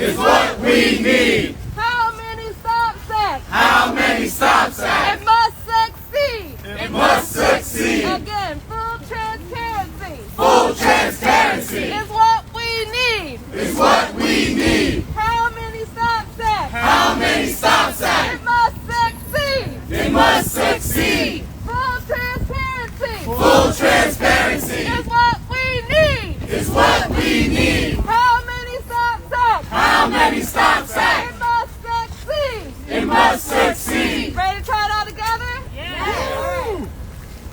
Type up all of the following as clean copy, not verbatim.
is what we need. How many stop sacks? How many stop sacks? It must succeed. It must succeed. Again, full transparency. Full transparency Is what we need. is what we need. How many stop sacks? How many stop sacks? It must succeed. It must succeed. Full transparency. Full transparency Is what we need. is what we need. How many stop sacks? How many stop sacks? It must succeed. It must succeed. Ready to try it all together? Yes.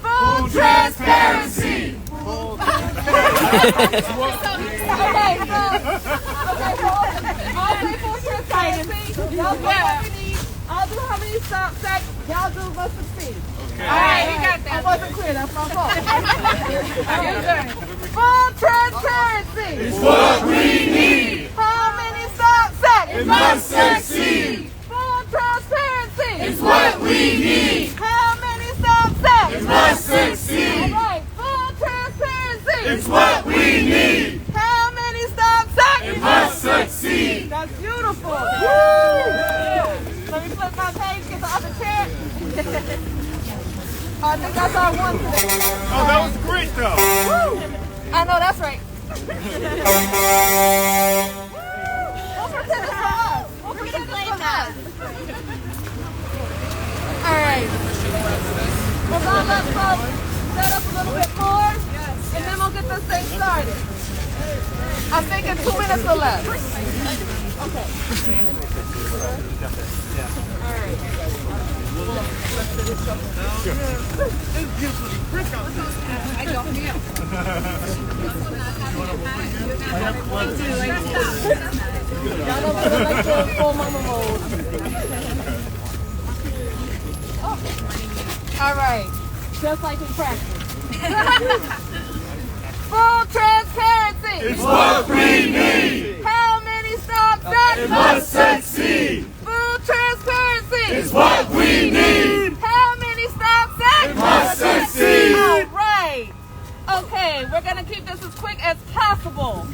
Full Transparency. Okay, so I'll say full transparency. Y'all do what we need. I'll do how many stop sacks. Y'all do must succeed. All right, we got that. I wasn't clear. That's my fault. Full transparency. Is what we need. How many stop sacks? It must succeed. Full transparency. Is what we need. How many stop sacks? It must All succeed. right, full transparency. It's what we need. How many stop sacks? It must succeed. That's beautiful. Let me flip my page, get the other chair. I think that's our one today. Oh, that was great though. I know, that's right. Don't pretend it's for us. Don't pretend it's for us. All right. We're going to let folks set up a little bit more, and then we'll get this thing started. I'm thinking 2 minutes or less. Okay. All right. Y'all know we look like the full mama mode. All right. Just like in practice. Full transparency. It's what we need. How many stop sacks? It must succeed. Full transparency. It's what we need. How many stop sacks? It must succeed. All right. Okay, we're going to keep this as quick as possible.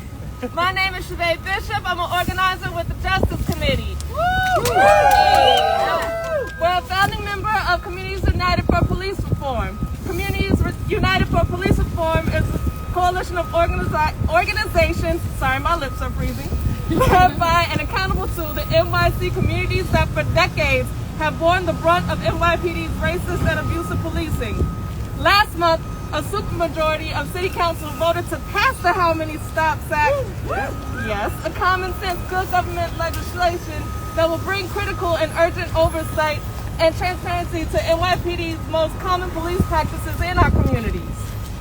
My name is Shavay Bishop. I'm an organizer with the Justice Committee. We're a founding member of Communities United for Police Reform. Communities United for Police Reform is a coalition of organizations, sorry, my lips are freezing, led by and accountable to the NYC communities that for decades have borne the brunt of NYPD's racist and abusive policing. Last month, a supermajority of City Council voted to pass the How Many Stop Sacks, yes, a common sense good government legislation that will bring critical and urgent oversight and transparency to NYPD's most common police practices in our communities.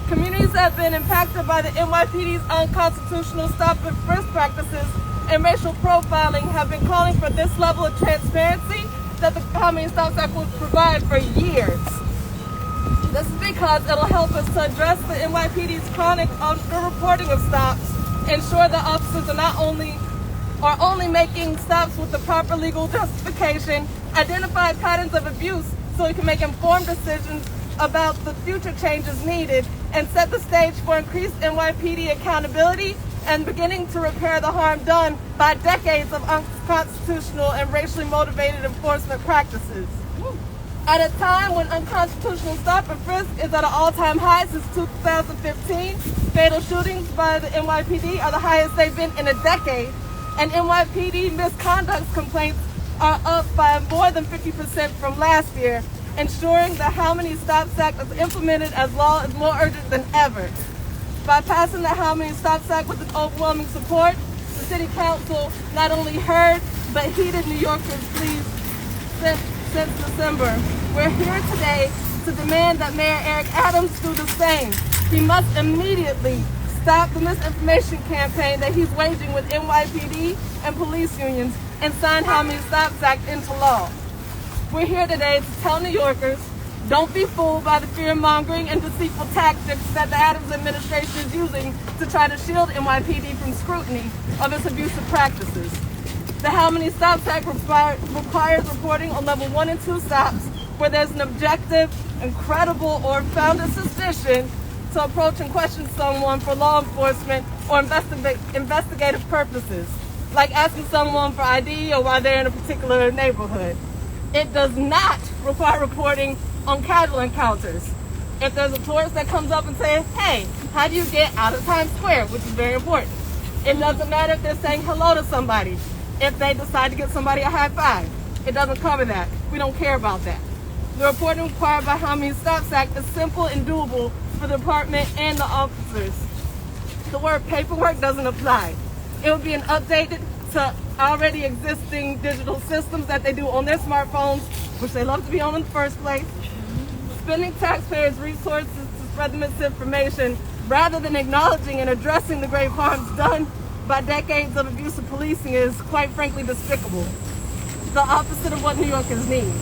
Communities that have been impacted by the NYPD's unconstitutional stop and frisk practices and racial profiling have been calling for this level of transparency that the How Many Stop Sacks will provide for years. This is because it'll help us to address the NYPD's chronic underreporting of stops, ensure that officers are only making stops with the proper legal justification, identify patterns of abuse so we can make informed decisions about the future changes needed, and set the stage for increased NYPD accountability and beginning to repair the harm done by decades of unconstitutional and racially motivated enforcement practices. At a time when unconstitutional stop and frisk is at an all-time high since 2015, fatal shootings by the NYPD are the highest they've been in a decade, and NYPD misconduct complaints are up by more than 50% from last year. Ensuring that How Many Stop Sacks is implemented as law is more urgent than ever. By passing the How Many Stop Sack with an overwhelming support, the City Council not only heard but heeded New Yorkers' pleas since December. We're here today to demand that Mayor Eric Adams do the same. He must immediately stop the misinformation campaign that he's waging with NYPD and police unions and sign How Many Stop Sacks into law. We're here today to tell New Yorkers, don't be fooled by the fear-mongering and deceitful tactics that the Adams administration is using to try to shield NYPD from scrutiny of its abusive practices. The How Many Stop Sack requires reporting on level 1 and 2 stops where there's an objective and credible or founded suspicion to approach and question someone for law enforcement or investigative purposes. like asking someone for ID or why they're in a particular neighborhood. It does not require reporting on casual encounters. If there's a tourist that comes up and says, hey, how do you get out of Times Square, which is very important. It doesn't matter if they're saying hello to somebody, if they decide to get somebody a high five. It doesn't cover that. We don't care about that. The reporting required by How Many Stops Act is simple and doable for the department and the officers. The word paperwork doesn't apply. It will be an updated to already existing digital systems that they do on their smartphones, which they love to be on in the first place. Spending taxpayers' resources to spread the misinformation rather than acknowledging and addressing the grave harms done by decades of abusive policing is, quite frankly, despicable. The opposite of what New Yorkers need.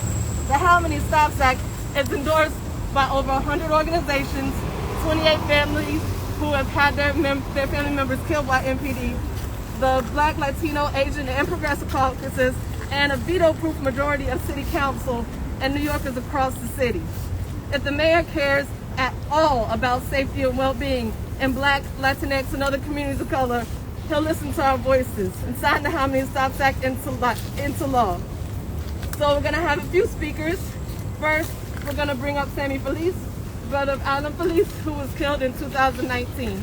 The How Many Stops Act is endorsed by over 100 organizations, 28 families who have had their family members killed by MPD, the Black, Latino, Asian, and Progressive caucuses, and a veto-proof majority of City Council and New Yorkers across the city. If the mayor cares at all about safety and well-being in Black, Latinx, and other communities of color, he'll listen to our voices and sign the How Many Stops Act into law. So we're going to have a few speakers. First, we're going to bring up Sammy Feliz, brother of Alan Feliz, who was killed in 2019.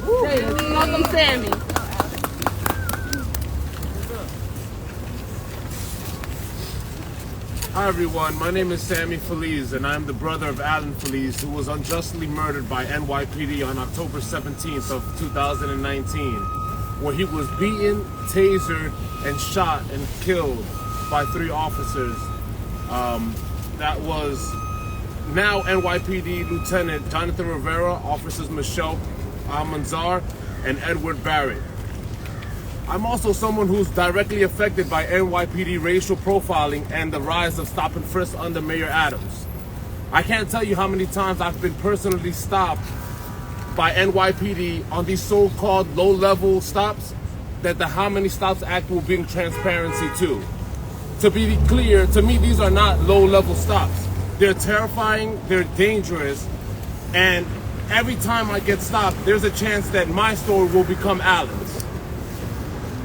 Welcome, Sammy. Hi everyone, my name is Sammy Feliz and I'm the brother of Alan Feliz, who was unjustly murdered by NYPD on October 17th of 2019, where he was beaten, tasered, and shot and killed by 3 officers. That was now NYPD Lieutenant Jonathan Rivera, Officers Michelle Almanzar, and Edward Barrett. I'm also someone who's directly affected by NYPD racial profiling and the rise of stop and frisk under Mayor Adams. I can't tell you how many times I've been personally stopped by NYPD on these so-called low-level stops that the How Many Stops Act will bring transparency to. To be clear, to me, these are not low-level stops. They're terrifying, they're dangerous, and every time I get stopped, there's a chance that my story will become Alan's.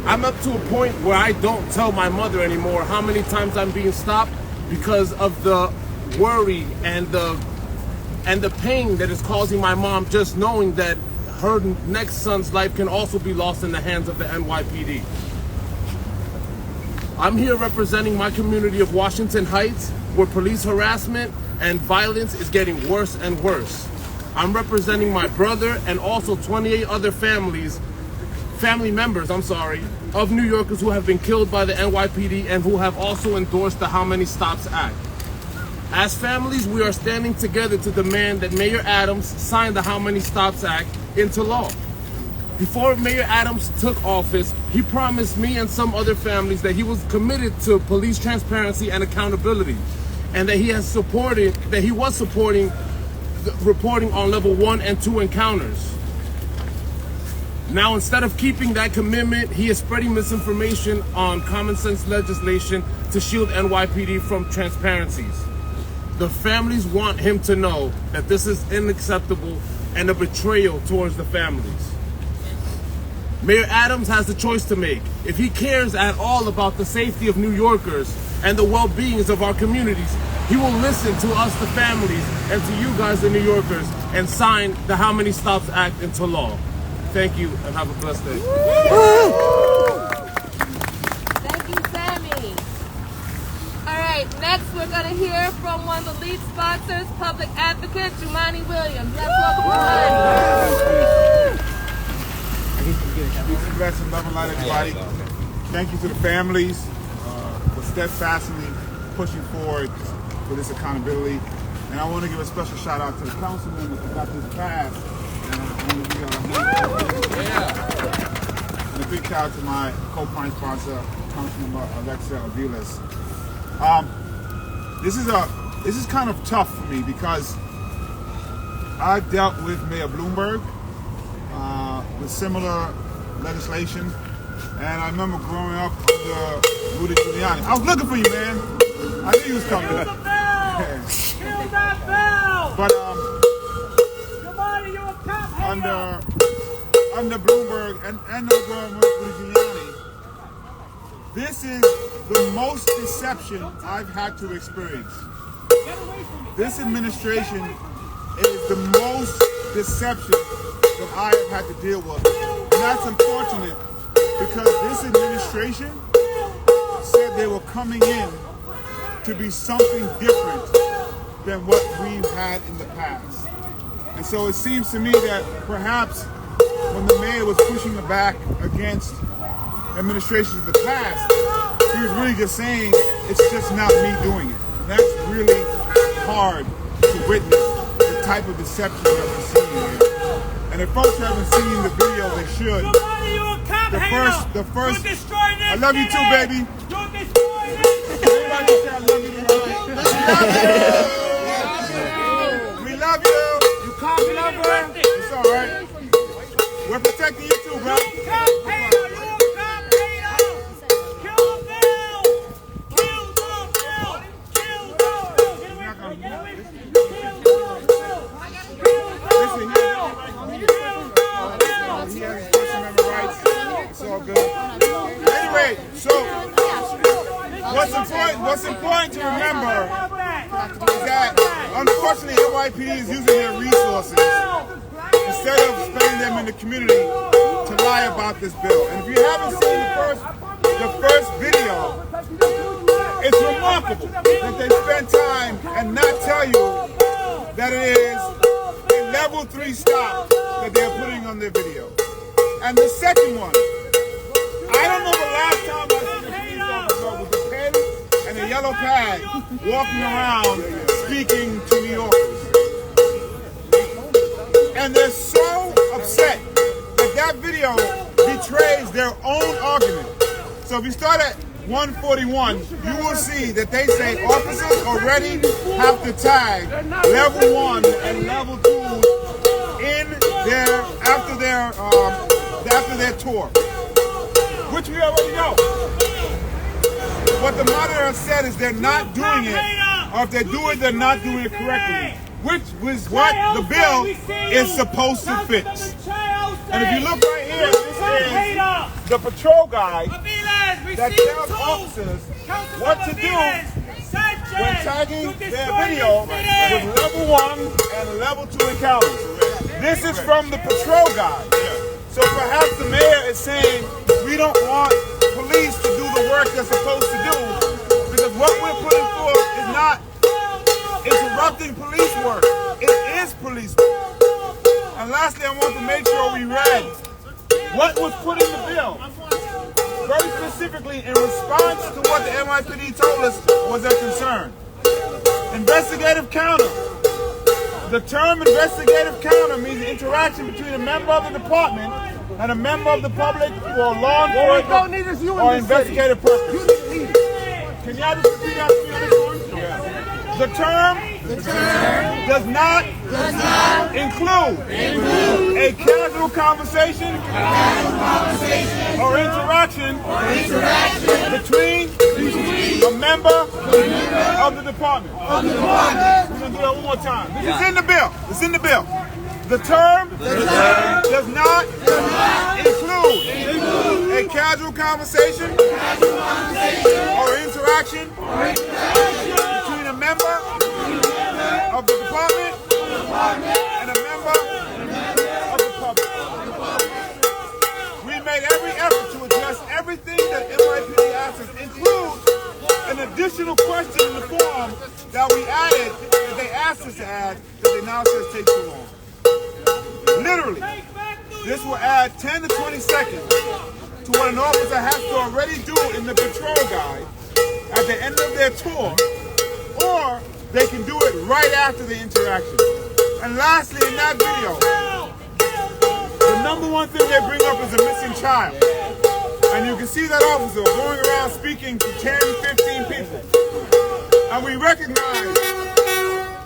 I'm up to a point where I don't tell my mother anymore how many times I'm being stopped because of the worry and the pain that is causing my mom just knowing that her next son's life can also be lost in the hands of the NYPD. I'm here representing my community of Washington Heights, where police harassment and violence is getting worse and worse. I'm representing my brother and also 28 other family members, of New Yorkers who have been killed by the NYPD and who have also endorsed the How Many Stops Act. As families, we are standing together to demand that Mayor Adams sign the How Many Stops Act into law. Before Mayor Adams took office, he promised me and some other families that he was committed to police transparency and accountability, and that he was supporting the reporting on level 1 and 2 encounters. Now, instead of keeping that commitment, he is spreading misinformation on common sense legislation to shield NYPD from transparencies. The families want him to know that this is unacceptable and a betrayal towards the families. Mayor Adams has a choice to make. If he cares at all about the safety of New Yorkers and the well-beings of our communities, he will listen to us, the families, and to you guys, the New Yorkers, and sign the How Many Stops Act into law. Thank you, and have a blessed day. Thank you, Sammy. All right, next we're going to hear from one of the lead sponsors, public advocate Jumaane Williams. Let's welcome Jumaane. Peace and blessings, love and light, everybody. Thank you to the families for steadfastly pushing forward for this accountability. And I want to give a special shout out to the councilman who got this passed. And a big shout out to my co-prime sponsor, Councilmember Alexa Aviles. This is kind of tough for me because I dealt with Mayor Bloomberg with similar legislation, and I remember growing up under Rudy Giuliani. I was looking for you, man. I knew you was coming. Kill the bell! Kill that bell! But Jumaane, you're a cop hater! under Bloomberg and under Giuliani, this is the most deception I've had to experience. This administration is the most deception that I have had to deal with. And that's unfortunate because this administration said they were coming in to be something different than what we've had in the past. And so it seems to me that perhaps when the mayor was pushing back against administrations of the past, he was really just saying, it's just not me doing it. And that's really hard to witness the type of deception that we're seeing here. And if folks haven't seen the video, they should. The first, I love you too, baby. Everybody say I love you tonight. We love you. You can't love her. It's all right. We're protecting you too, bro. Anyway, so what's important to remember is that unfortunately NYPD is using their resources instead of spending them in the community to lie about this bill. And if you haven't seen the first video, it's remarkable that they spend time and not tell you that it is a level 3 stop that they're putting on their video. And the second one, I don't know the last time I seen a police officer with a pen and a yellow pad walking around speaking to New Yorkers. And they're so upset that that video betrays their own argument. So if you start at 141, you will see that they say officers already have to tag level 1 and level 2 in after their tour, which we already know. What the monitor has said is they're not doing it, or if they do it, they're not doing it correctly, which was what the bill is supposed to fix. And if you look right here, this is the patrol guide that tells officers what to do when tagging their video with level 1 and level 2 encounters. This is from the patrol guide. So perhaps the mayor is saying we don't want police to do the work they're supposed to do because what we're putting forth is not interrupting police work. It is police work. And lastly, I want to make sure we read what was put in the bill. Very specifically in response to what the NYPD told us was their concern. Investigative counter. The term investigative counter means the interaction between a member of the department and a member of the public for law enforcement or investigative purpose. Can y'all just repeat that to me on this one? The term does not include a casual conversation or interaction between a member of the department. We're going to do that one more time. This is in the bill. It's in the bill. The term does not include a casual conversation or interaction between a member of the department and a member of the public. We made every effort to address everything that NYPD asked us, include an additional question in the form that we added, that they asked us to add, that they now says take too long. Literally, this will add 10 to 20 seconds to what an officer has to already do in the patrol guide at the end of their tour, or they can do it right after the interaction. And lastly, in that video, the number one thing they bring up is a missing child. And you can see that officer going around speaking to 10, 15 people. And we recognize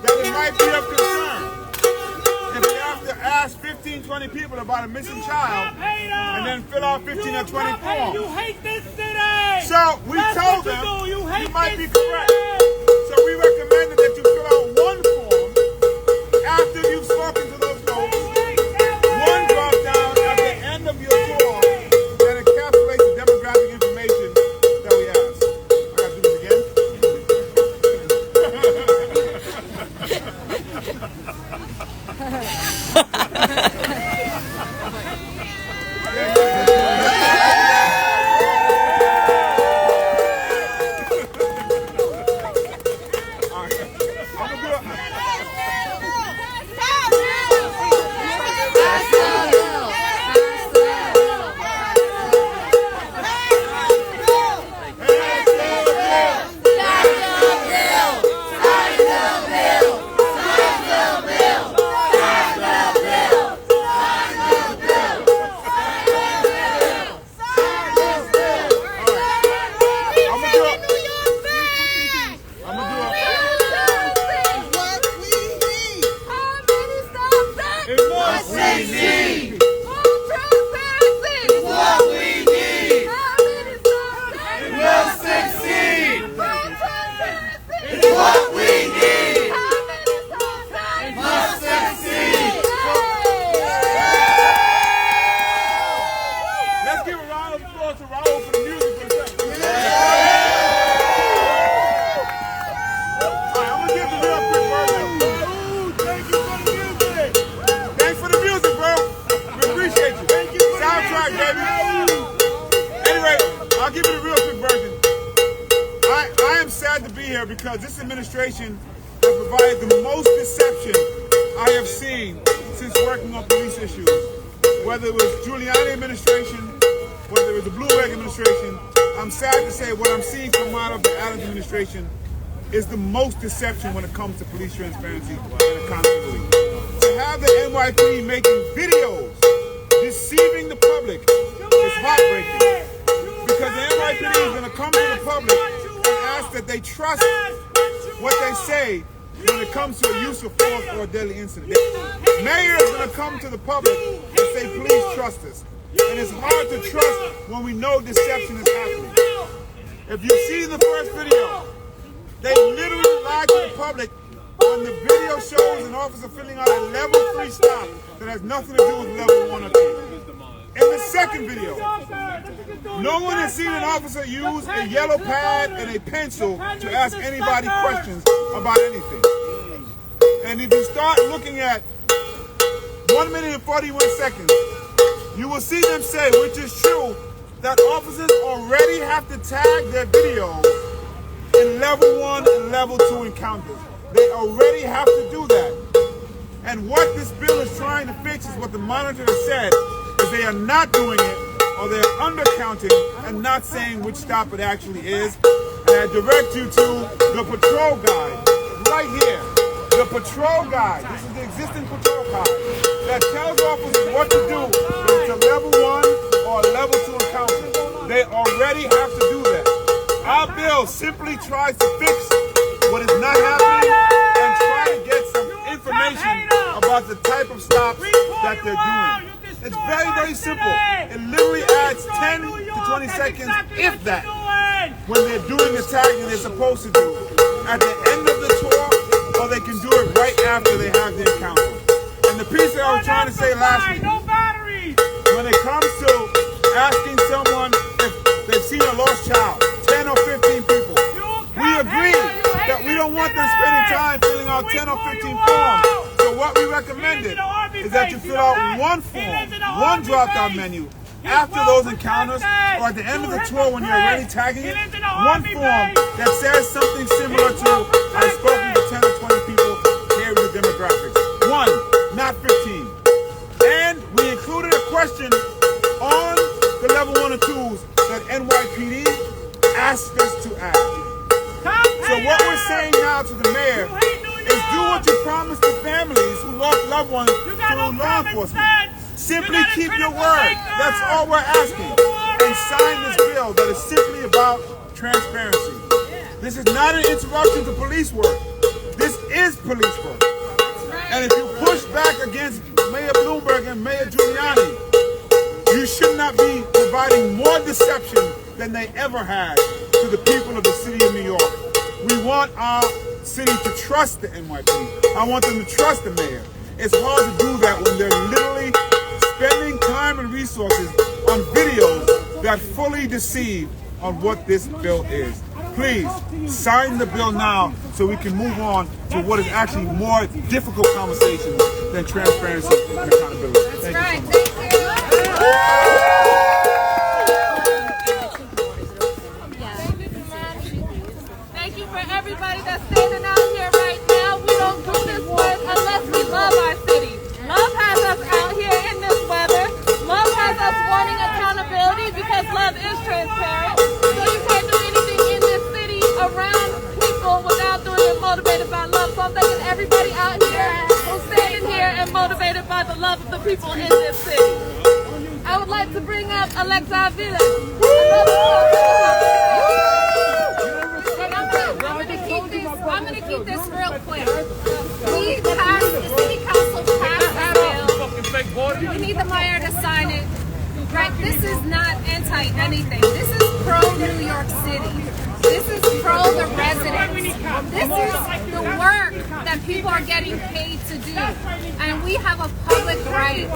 that it might be of concern if they have to ask 15, 20 people about a missing child and then fill out 15 or 20 forms. You hate this city! So we told them you might be correct. So we recommended that you fill out one form after you've spoken to those folks, one drop down at the here because this administration has provided the most deception I have seen since working on police issues. Whether it was Giuliani administration, whether it was the Bloomberg administration, I'm sad to say what I'm seeing come out of the Adams administration is the most deception when it comes to police transparency and accountability. To have the NYPD making videos deceiving the public is heartbreaking. Because the NYPD is going to come to the public and ask that they trust what they say when it comes to a use of force or a deadly incident. The mayor is going to come to the public and say, please trust us. And it's hard to trust when we know deception is happening. If you see the first video, they literally lied to the public when the video shows an officer filling out a level 3 stop that has nothing to do with level 1 or 2. In the second video, no one has seen an officer use a yellow pad and a pencil to ask anybody questions about anything. And if you start looking at 1 minute and 41 seconds, you will see them say, which is true, that officers already have to tag their videos in level 1 and level 2 encounters. They already have to do that. And what this bill is trying to fix is what the monitor has said, is they are not doing it, or they are undercounting and not saying which stop it actually is. And I direct you to the patrol guide, right here. The patrol guide, this is the existing patrol guide, that tells officers what to do if it's a level 1 or a level 2 encounter. They already have to do that. Our bill simply tries to fix what is not happening and try to get some information about the type of stops that they're doing. It's very, very simple. It literally adds 10 to 20 seconds, if that, when they're doing the tagging they're supposed to do at the end of the tour, or they can do it right after they have the encounter. And the piece that I was trying to say last week, when it comes to asking someone if they've seen a lost child, 10 or 15 people, we agree that we don't want them spending time filling out 10 or 15 forms. So what we recommended is that you fill out one form, one drop-down menu, after those encounters, or at the end of the tour when you're already tagging it, one form that says something similar to, I've spoken to 10 or 20 people, here are the demographics. 1, not 15. And we included a question on the level 1 and 2s that NYPD asked us to add. So what we're saying now to the mayor is do what you promised to families who lost loved ones through law enforcement. Simply keep your word. That's all we're asking. And sign this bill that is simply about transparency. This is not an interruption to police work. This is police work. And if you push back against Mayor Bloomberg and Mayor Giuliani, you should not be providing more deception than they ever had to the people of the city of New York. We want our city to trust the NYPD. I want them to trust the mayor. It's hard to do that when they're literally spending time and resources on videos that fully deceive on what this bill is. Please sign the bill now so we can move on to what is actually more difficult conversations than transparency and accountability. Thank you so much. Thank you for everybody that's standing out here right now. We don't do this work unless we love our city. Love has us out here in this weather. Love has us wanting accountability because love is transparent. So you can't do anything in this city around people without doing it motivated by love. So I'm thanking everybody out here who's standing here and motivated by the love of the people in this city. I would like to bring up Alexa Avila. I'm going to keep this real quick. We passed, the city council passed this bill. We need the mayor to sign it. Right? This is not anti-anything. This is pro-New York City. This is pro the residents. This is the work that people are getting paid to do. And we have a public right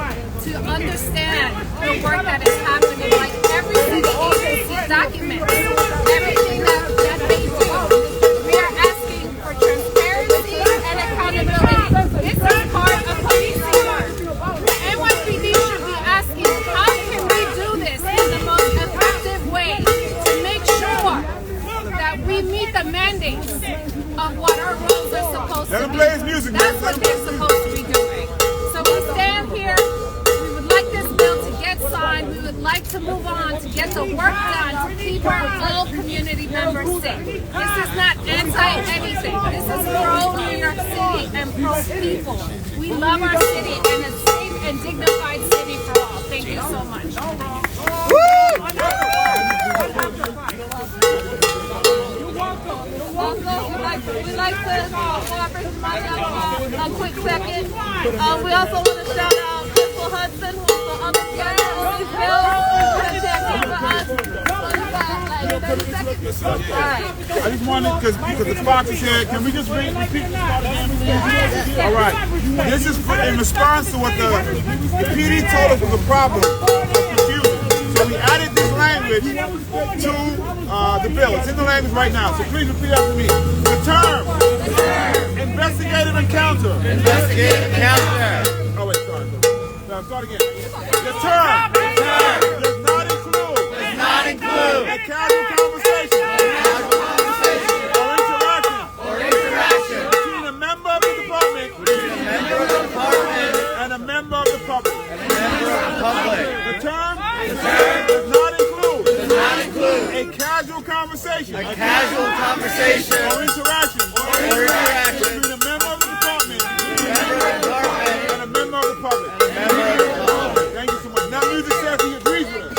to understand the work that is happening. Like every city agency documents everything that they do. We are asking for transparency and accountability. This is part of policing work. The NYPD should be asking, how can we do this in the most effective way to make sure that we meet the mandates to move on to get the work done to keep our old community members safe. This is not anti-anything. This is pro-New York City and pro-people. We love our city and a safe and dignified city for all. Thank you so much. Also, we'd like to a quick second. We also want to shout out Crystal Hudson, who's the other guest on these bills. I just wanted, because the Fox is here, can we just repeat the start again? All right. This is in response to what the PD told us was a problem, confusion. So we added this language to the bill. It's in the language right now. So please repeat after me. The term investigative encounter. Investigative encounter. Oh wait, sorry. No, start again. The term does not include a casual conversation or interaction between a member of the department and a member of the public. The term does not include a casual conversation or interaction between a member of the department and a member of the public. Thank you so much. Now music says he agrees with us.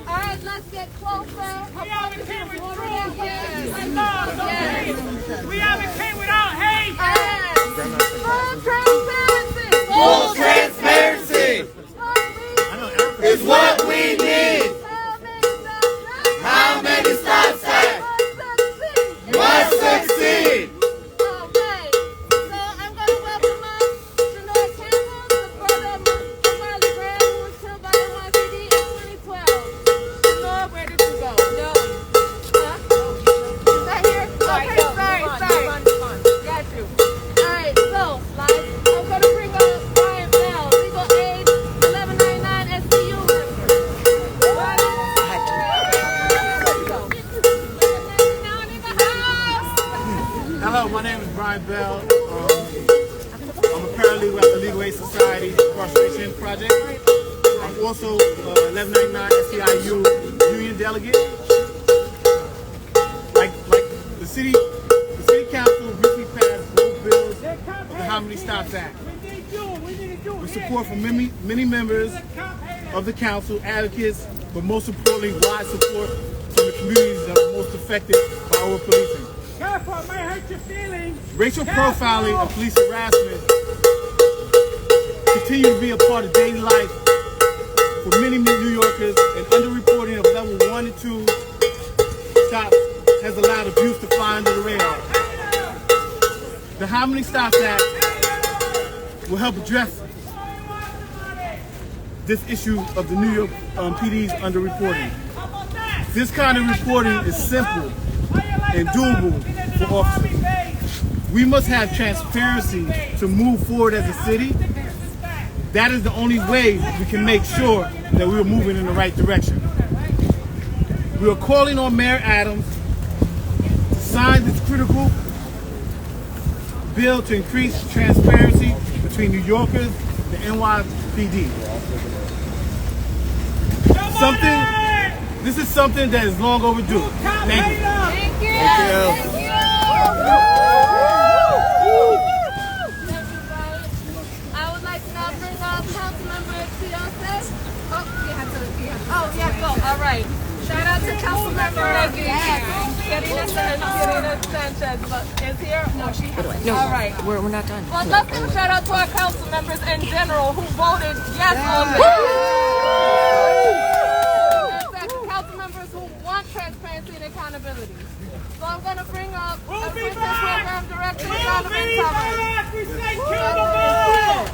All right, let's get closer. We advocate without hate. Full transparency. Is what we need. How many stop signs must succeed? Okay, so I'm going to welcome up Shanoy Campbell, the brother of Marley Graham, who was killed by NYPD in 2012. Shanoy, where did you go? No. Huh? Is that here? Okay, sorry. Got you. All right, so, I'm going to bring up Brian Bell, legal aid, 1199 SCU member. Hello, my name is Brian Bell. I'm a paralegal at the Legal Aid Society Incarceration Project. I'm also 1199 SCIU union delegate. Like the city council recently passed both bills of the How Many Stops Act. With support from many members of the council, advocates, but most importantly, wide support from the communities that are most affected by overpolicing. Careful, it may hurt your feelings. Racial profiling and police harassment continue to be a part of daily life for many New Yorkers, and underreporting of level 1 and 2 stops has allowed abuse to fly under the radar. The How Many Stops Act will help address this issue of the New York PD's underreporting. This kind of reporting is simple and doable for officers. We must have transparency to move forward as a city. That is the only way we can make sure that we are moving in the right direction. We are calling on Mayor Adams to sign this critical bill to increase transparency between New Yorkers and the NYPD. This is something that is long overdue. Thank you. Thank you. Thank you. I would like to now bring up Councilmember Fiance. Oh, yeah, go. All right. Shout out to Councilmember Karina Sanchez is here. No, she has. No, all right. we're not done. Well, let's give a shout out to our council members in general who voted yes on this. Council members who want transparency and accountability. So I'm going to bring up Assistant Program Director Donovan Thomas. We say kill the mob!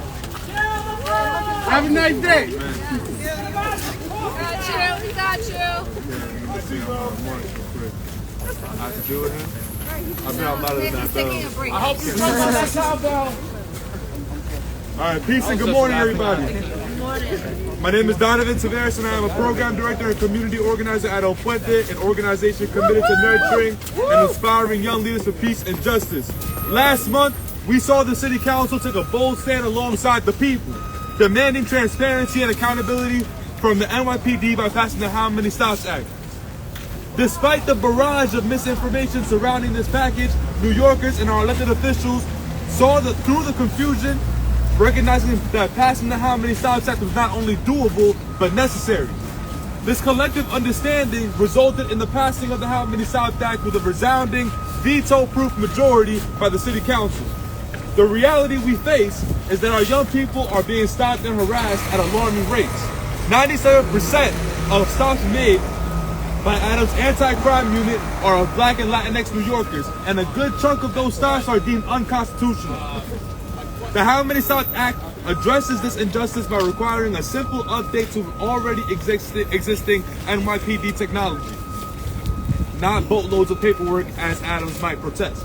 Have a nice day. We got you. I have to deal with him. I've been out louder than that. I hope you come on that cowbell. All right, peace and good morning, everybody. Good morning. My name is Donovan Tavares, and I am a program director and community organizer at El Puente, an organization committed to nurturing and inspiring young leaders for peace and justice. Last month, we saw the city council take a bold stand alongside the people. demanding transparency and accountability from the NYPD by passing the How Many Stops Act. Despite the barrage of misinformation surrounding this package, New Yorkers and our elected officials saw through the confusion, recognizing that passing the How Many Stops Act was not only doable, but necessary. This collective understanding resulted in the passing of the How Many Stops Act with a resounding, veto-proof majority by the City Council. The reality we face is that our young people are being stopped and harassed at alarming rates. 97% of stops made by Adams' anti-crime unit are of Black and Latinx New Yorkers, and a good chunk of those stops are deemed unconstitutional. The How Many Stops Act addresses this injustice by requiring a simple update to already existing NYPD technology, not boatloads of paperwork as Adams might protest.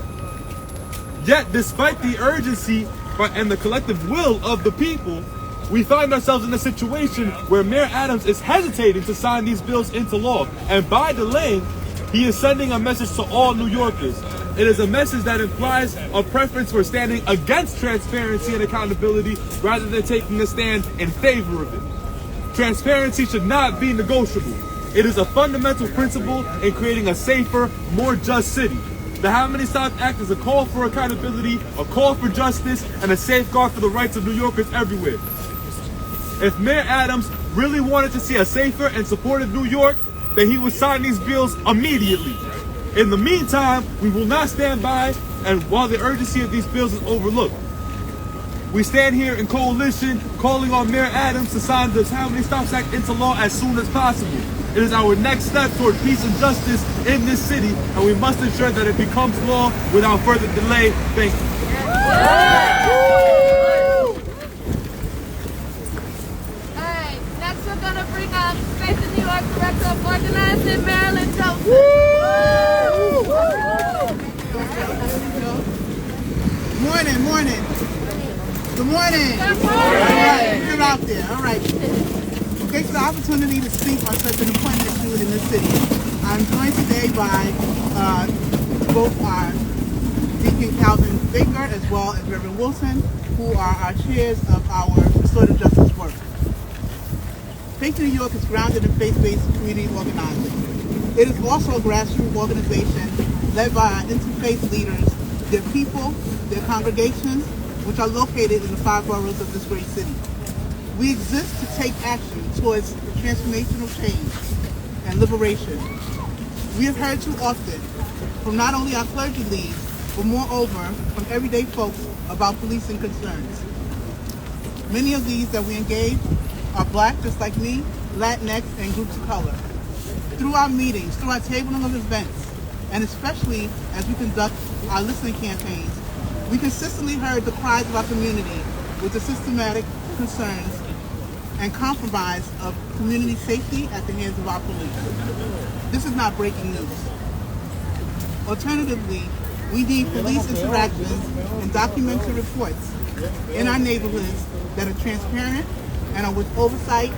Yet, despite the urgency and the collective will of the people, we find ourselves in a situation where Mayor Adams is hesitating to sign these bills into law, and by delaying, he is sending a message to all New Yorkers. It is a message that implies a preference for standing against transparency and accountability rather than taking a stand in favor of it. Transparency should not be negotiable. It is a fundamental principle in creating a safer, more just city. The How Many Stops Act is a call for accountability, a call for justice, and a safeguard for the rights of New Yorkers everywhere. If Mayor Adams really wanted to see a safer and supportive New York, then he would sign these bills immediately. In the meantime, we will not stand by and while the urgency of these bills is overlooked. We stand here in coalition calling on Mayor Adams to sign the How Many Stops Act into law as soon as possible. It is our next step toward peace and justice in this city, and we must ensure that it becomes law without further delay. Thank you. Alright, next we're gonna bring up Faith in New York Director of Organizing, Marilyn Joseph. Morning, morning. Good morning. Good morning. All right, you're out there. All right. Okay, for the opportunity to speak on such an important issue in this city. I'm joined today by both our Deacon Calvin Baker as well as Reverend Wilson, who are our chairs of our restorative justice work. Faith in New York is grounded in faith-based community organizing. It is also a grassroots organization led by our interfaith leaders, their people, their congregations, which are located in the 5 boroughs of this great city. We exist to take action towards transformational change and liberation. We have heard too often from not only our clergy leads, but moreover from everyday folks about policing concerns. Many of these that we engage are Black, just like me, Latinx, and groups of color. Through our meetings, through our tabling of events, and especially as we conduct our listening campaigns, we consistently heard the cries of our community with the systematic concerns and compromise of community safety at the hands of our police. This is not breaking news. Alternatively, we need police interactions and documented reports in our neighborhoods that are transparent and are with oversight,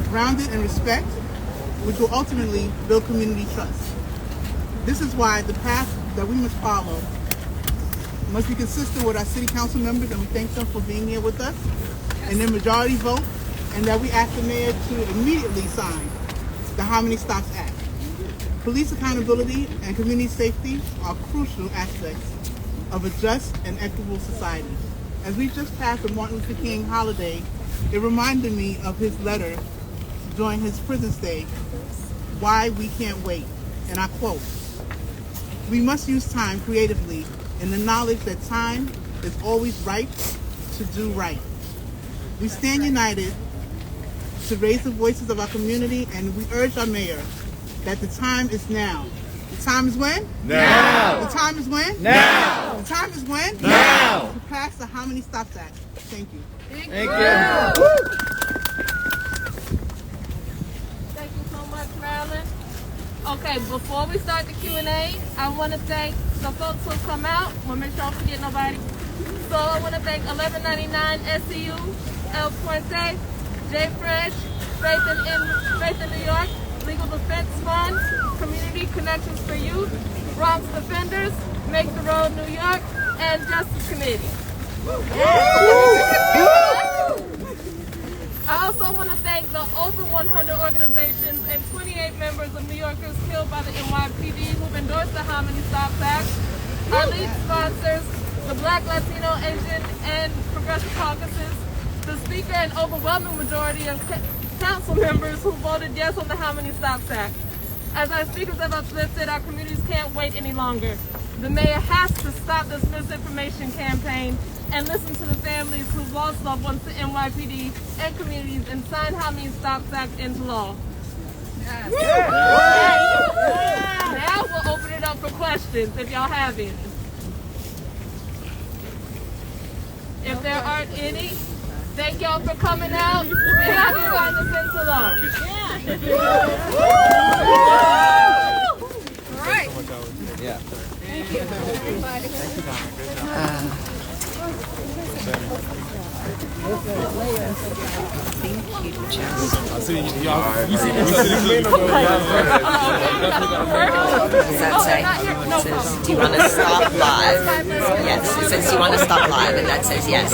grounded in respect, which will ultimately build community trust. This is why the path that we must follow must be consistent with our city council members, and we thank them for being here with us, and their majority vote, and that we ask the mayor to immediately sign the How Many Stops Act. Police accountability and community safety are crucial aspects of a just and equitable society. As we just passed the Martin Luther King holiday, it reminded me of his letter during his prison stay, Why We Can't Wait, and I quote, "We must use time creatively in the knowledge that time is always right to do right. We stand united to raise the voices of our community, and we urge our mayor that the time is now." The time is when? Now. The time is when? Now. The time is when? Now. To pass the How Many Stops Act. Thank you. Thank you. Thank you so much, Marilyn. Okay, before we start the Q&A, I want to thank the folks who come out. We'll make sure I don't forget nobody. So I want to thank 1199 SCU, El Puente, J Fresh, Faith in New York, Legal Defense Fund, Community Connections for Youth, Bronx Defenders, Make the Road New York, and Justice Committee. I also want to thank the over 100 organizations and 28 members of New Yorkers killed by the NYPD who've endorsed the How Many Stops Act. Our lead sponsors, the Black, Latino, Asian, and Progressive Caucuses, the Speaker and overwhelming majority of council members who voted yes on the How Many Stops Act. As our speakers have uplifted, our communities can't wait any longer. The mayor has to stop this misinformation campaign and listen to the families who've lost loved ones to NYPD and communities and sign How Many Stops Act into law. Yes. Now we'll open it up for questions if y'all have any. If there aren't any, thank y'all for coming out. And I can sign this into law. All right. Yeah. Thank you, everybody. I see y'all. Does that say? It says, do you want to stop live? Yes. It says, do you want to stop live? And that says yes.